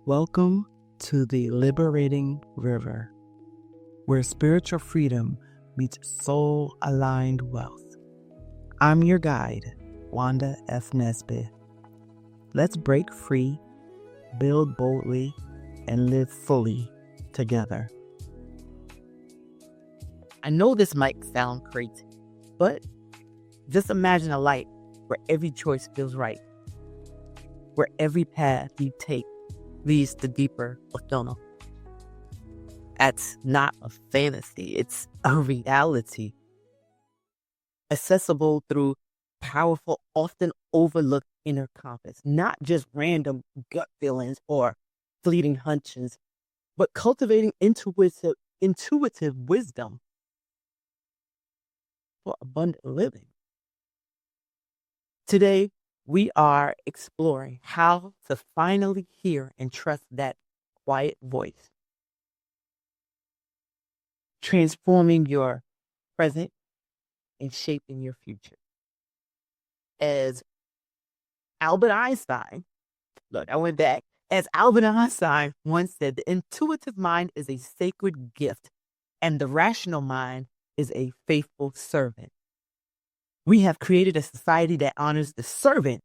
Welcome to the Liberating River, where spiritual freedom meets soul-aligned wealth. I'm your guide, Wanda F. Nesbit. Let's break free, build boldly, and live fully together. I know this might sound crazy, but just imagine a light where every choice feels right, where every path you take leads to deeper fulfillment. That's not a fantasy, it's a reality. Accessible through powerful, often overlooked inner compass, not just random gut feelings or fleeting hunches, but cultivating intuitive wisdom for abundant living. Today, we are exploring how to finally hear and trust that quiet voice, transforming your present and shaping your future. As Albert Einstein, look, I went back. As Albert Einstein once said, the intuitive mind is a sacred gift, and the rational mind is a faithful servant. We have created a society that honors the servant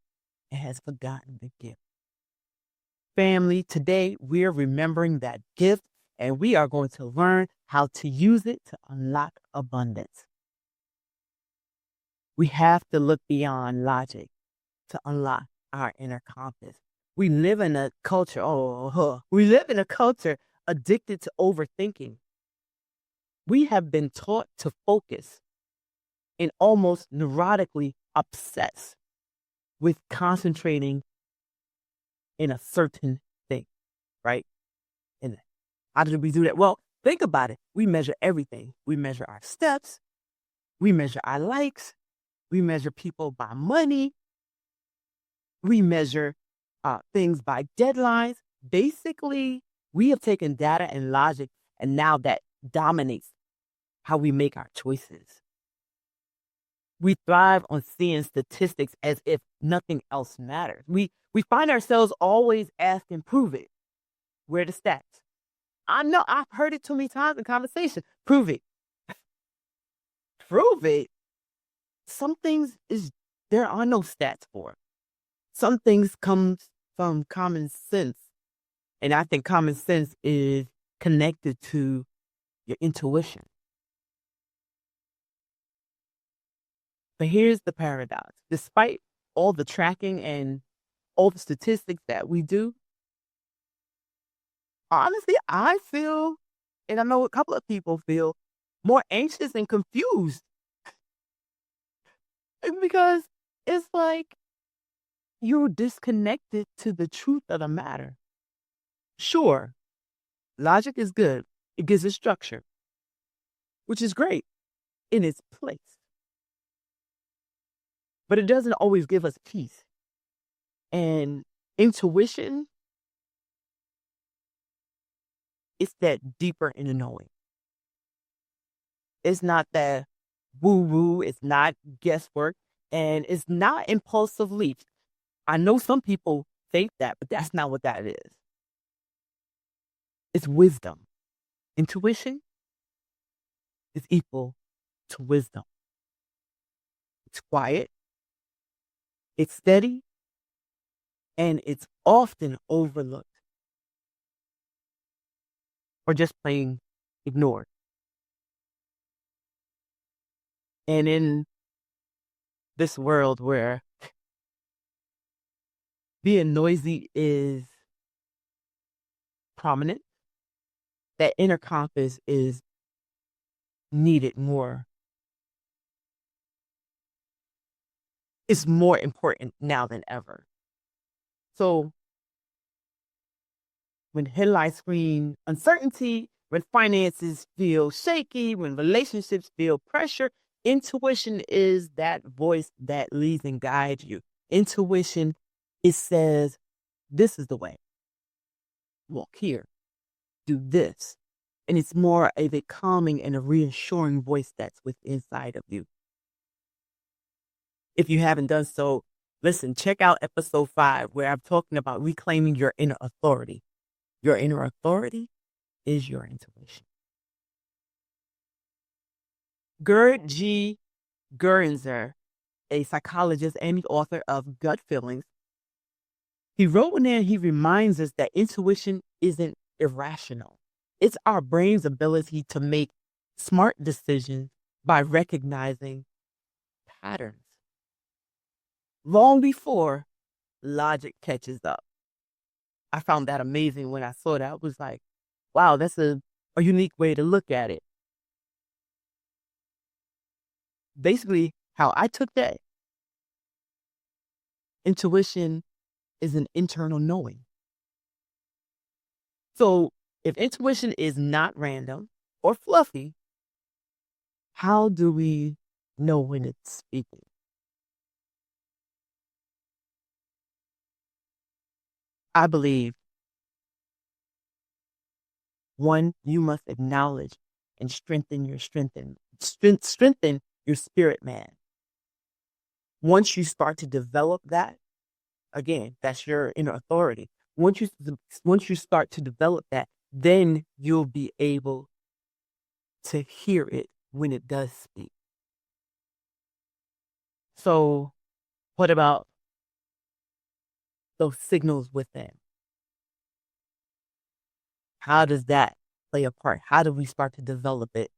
and has forgotten the gift. Family, today we're remembering that gift, and we are going to learn how to use it to unlock abundance. We have to look beyond logic to unlock our inner compass. We live in a culture, addicted to overthinking. We have been taught to focus and almost neurotically obsessed with concentrating in a certain thing, right? And how did we do that? Well, think about it. We measure everything. We measure our steps. We measure our likes. We measure people by money. We measure things by deadlines. Basically, we have taken data and logic, and now that dominates how we make our choices. We thrive on seeing statistics as if nothing else matters. We find ourselves always asking, prove it. Where are the stats? I know, I've heard it too many times in conversation. Prove it. Prove it. Some things there are no stats for. Some things come from common sense. And I think common sense is connected to your intuition. But here's the paradox. Despite all the tracking and all the statistics that we do, honestly, I feel, and I know a couple of people feel, more anxious and confused. Because it's like you're disconnected to the truth of the matter. Sure, logic is good. It gives it structure, which is great in its place. But it doesn't always give us peace. And intuition, it's that deeper in the knowing. It's not that woo-woo, it's not guesswork, and it's not impulsive leaps. I know some people think that, but that's not what that is. It's wisdom. Intuition is equal to wisdom. It's quiet, it's steady, and it's often overlooked or just plain ignored. And in this world where being noisy is prominent, that inner compass is needed more. It's more important now than ever. So when headlines scream uncertainty, when finances feel shaky, when relationships feel pressure, intuition is that voice that leads and guides you. Intuition, it says, this is the way. Walk here. Do this. And it's more of a calming and a reassuring voice that's within inside of you. If you haven't done so, listen, check out episode 5, where I'm talking about reclaiming your inner authority. Your inner authority is your intuition. Gerd G. Gerinzer, a psychologist and the author of Gut Feelings, he wrote in there, he reminds us that intuition isn't irrational. It's our brain's ability to make smart decisions by recognizing patterns long before logic catches up. I found that amazing when I saw that. I was like, wow, that's a unique way to look at it. Basically, how I took that, intuition is an internal knowing. So if intuition is not random or fluffy, how do we know when it's speaking? I believe, one, you must acknowledge and strengthen your strengthen your spirit man. Once you start to develop that, again, that's your inner authority. Once you start to develop that, then you'll be able to hear it when it does speak. So, what about those signals within? How does that play a part? How do we start to develop it?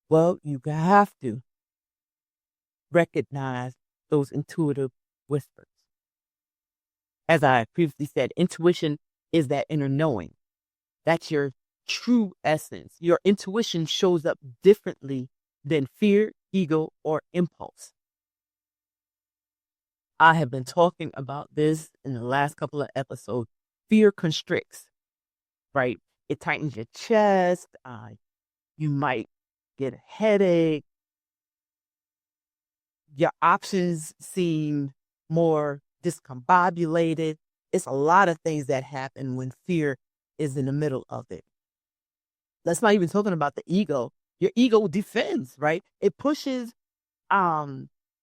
Well, you have to recognize those intuitive whispers. As I previously said, intuition is that inner knowing. That's your true essence. Your intuition shows up differently than fear, ego, or impulse. I have been talking about this in the last couple of episodes. Fear constricts, right? It tightens your chest. You might get a headache. Your options seem more discombobulated. It's a lot of things that happen when fear is in the middle of it. Let's not even talking about the ego. Your ego defends, right? It pushes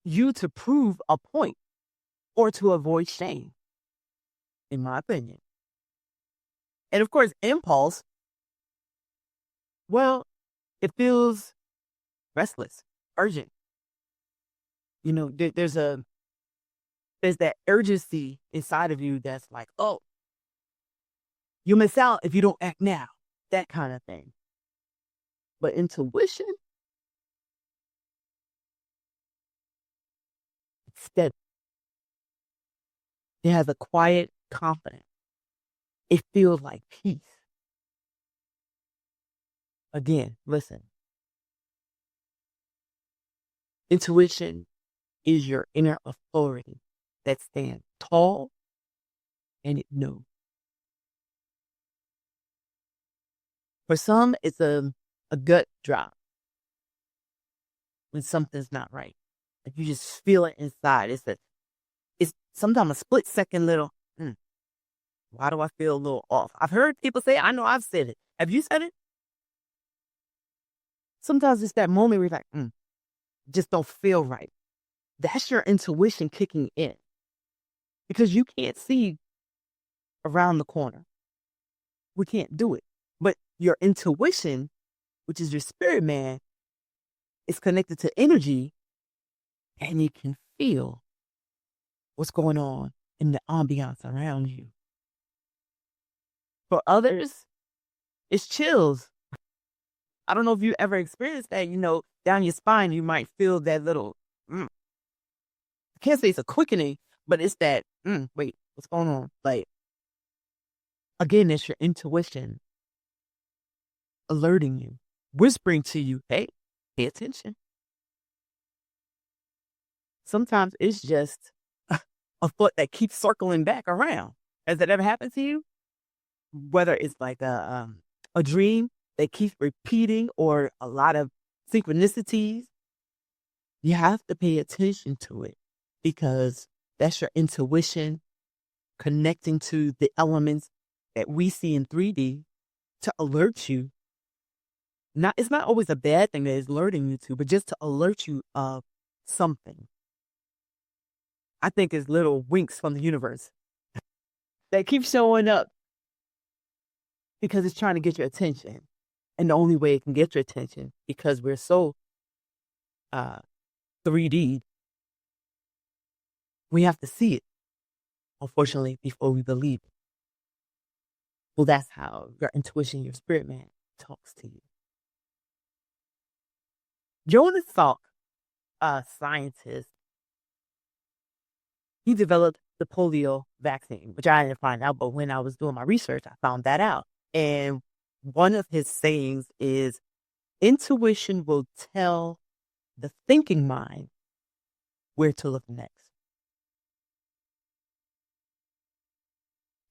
you to prove a point or to avoid shame, in my opinion. And of course, impulse, well, it feels restless, urgent. You know, there's that urgency inside of you that's like, oh, you miss out if you don't act now, that kind of thing. But intuition, instead, it has a quiet confidence. It feels like peace. Again, listen. Intuition is your inner authority that stands tall and it knows. For some, it's a gut drop when something's not right. Like you just feel it inside. It's sometimes a split second little, why do I feel a little off? I've heard people say, I know I've said it. Have you said it? Sometimes it's that moment where you're like, just don't feel right. That's your intuition kicking in because you can't see around the corner. We can't do it. But your intuition, which is your spirit man, is connected to energy and you can feel what's going on in the ambiance around you. For others, it's chills. I don't know if you ever experienced that, down your spine, you might feel that little, I can't say it's a quickening, but it's that, wait, what's going on? Like, again, it's your intuition alerting you, whispering to you, hey, pay attention. Sometimes it's just a thought that keeps circling back around. Has that ever happened to you? Whether it's like a dream that keeps repeating or a lot of synchronicities, you have to pay attention to it because that's your intuition connecting to the elements that we see in 3D to alert you. It's not always a bad thing that is alerting you to, but just to alert you of something. I think it's little winks from the universe that keep showing up because it's trying to get your attention. And the only way it can get your attention, because we're so 3D, we have to see it, unfortunately, before we believe it. Well, that's how your intuition, your spirit man, talks to you. Jonas Salk, a scientist, he developed the polio vaccine, which I didn't find out, but when I was doing my research, I found that out. And one of his sayings is, intuition will tell the thinking mind where to look next.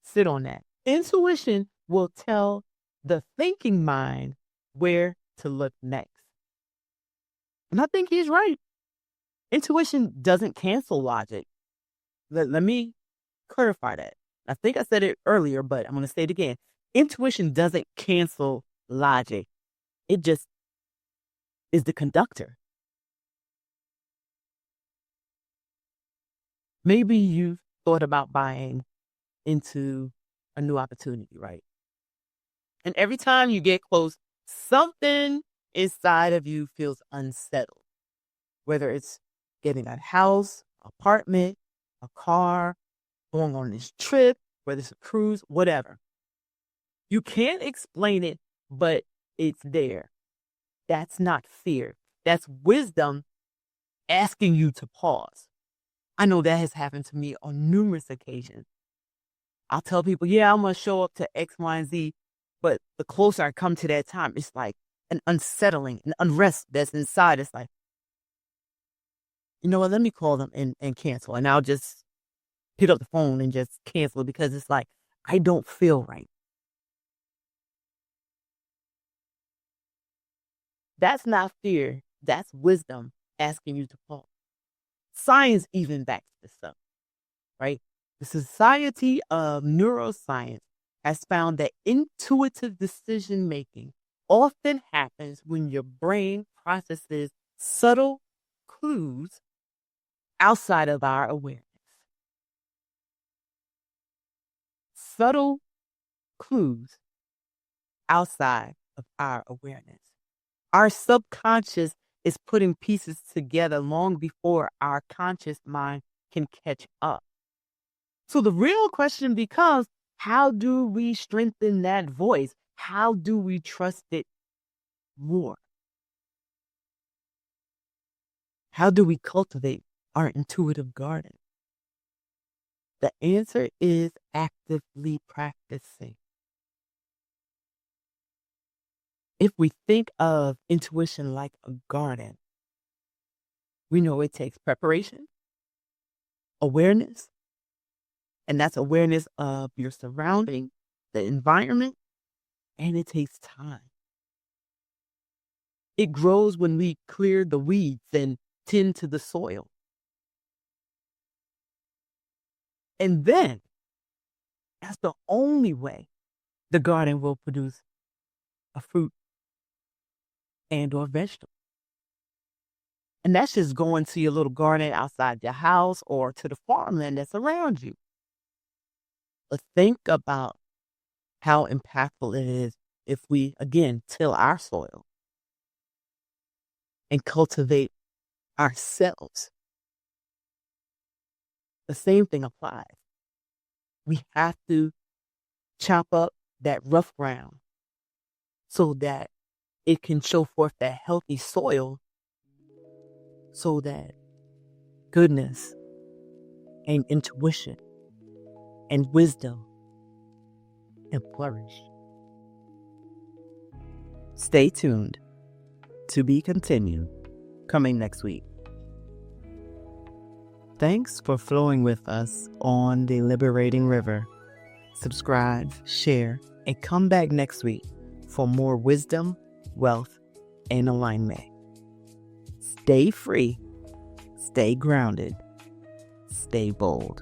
Sit on that. Intuition will tell the thinking mind where to look next. And I think he's right. Intuition doesn't cancel logic. Let me clarify that. I think I said it earlier, but I'm going to say it again. Intuition doesn't cancel logic. It just is the conductor. Maybe you've thought about buying into a new opportunity, right? And every time you get close, something inside of you feels unsettled. Whether it's getting a house, apartment, a car, going on this trip, whether it's a cruise, whatever. You can't explain it, but it's there. That's not fear. That's wisdom asking you to pause. I know that has happened to me on numerous occasions. I'll tell people, yeah, I'm going to show up to X, Y, and Z. But the closer I come to that time, it's like an unsettling, an unrest that's inside. It's like, you know what, let me call them and cancel. And I'll just pick up the phone and just cancel it because it's like, I don't feel right. That's not fear. That's wisdom asking you to pause. Science even backs this up, right? The Society of Neuroscience has found that intuitive decision-making often happens when your brain processes subtle clues outside of our awareness. Subtle clues outside of our awareness. Our subconscious is putting pieces together long before our conscious mind can catch up. So the real question becomes, how do we strengthen that voice? How do we trust it more? How do we cultivate our intuitive garden? The answer is actively practicing. If we think of intuition like a garden, we know it takes preparation, awareness, and that's awareness of your surrounding, the environment, and it takes time. It grows when we clear the weeds and tend to the soil. And then, that's the only way the garden will produce a fruit and or vegetable. And that's just going to your little garden outside your house or to the farmland that's around you. But think about how impactful it is if we, again, till our soil and cultivate ourselves. The same thing applies. We have to chop up that rough ground so that it can show forth that healthy soil so that goodness and intuition and wisdom can flourish. Stay tuned. To be continued, coming next week. Thanks for flowing with us on the Liberating River. Subscribe, share, and come back next week for more wisdom, wealth, and alignment. Stay free, stay grounded, stay bold.